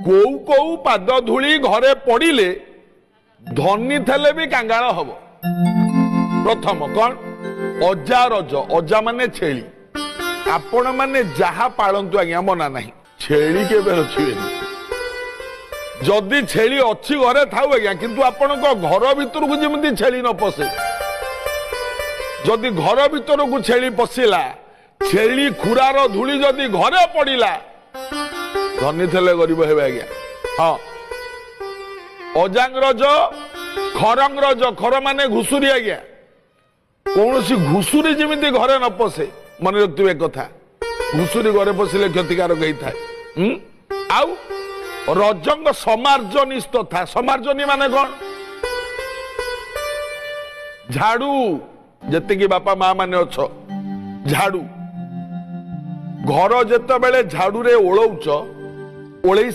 କୋଉ କୋଉ ପାଦ ଧୂଳି ଘରେ ପଡ଼ିଲେ ଧନୀ ଥିଲେ ବି କାଙ୍ଗାଳ ହବ। ପ୍ରଥମ କଣ? ଅଜା ରଜ। ଅଜା ମାନେ ଛେଳି। ଆପଣ ମାନେ ଯାହା ପାଳନ୍ତୁ ଆଜ୍ଞା ମନା ନାହିଁ, ଛେଳି କେବେ ରଖିବେନି। ଯଦି ଛେଳି ଅଛି ଘରେ ଥାଉ ଆଜ୍ଞା, କିନ୍ତୁ ଆପଣଙ୍କ ଘର ଭିତରକୁ ଯେମିତି ଛେଳି ନ ପଶେ। ଯଦି ଘର ଭିତରକୁ ଛେଳି ପଶିଲା, ଛେଳି ଖୁରାର ଧୂଳି ଯଦି ଘରେ ପଡ଼ିଲା, ଧନୀ ଥିଲେ ଗରିବ ହେବେ ଆଜ୍ଞା। ହଁ, ଅଜାଙ୍ଗ ରଜ, ଖରଙ୍ଗ ରଜ। ଖର ମାନେ ଘୁଷୁରୀ ଆଜ୍ଞା। କୌଣସି ଘୁଷୁରୀ ଯେମିତି ଘରେ ନ ପଶେ, ମନେ ରଖିଥିବେ କଥା। ଘୁଷୁରୀ ଘରେ ପଶିଲେ କ୍ଷତିକାରକ ହେଇଥାଏ। ଆଉ ରଜଙ୍ଗ ସମାର୍ଜନୀ ତଥା। ସମାର୍ଜନୀ ମାନେ କଣ? ଝାଡୁ। ଯେତିକି ବାପା ମା ମାନେ ଅଛ, ଝାଡୁ। ଘର ଯେତେବେଳେ ଝାଡୁରେ ଓଳଉଛ, ଓଳେଇ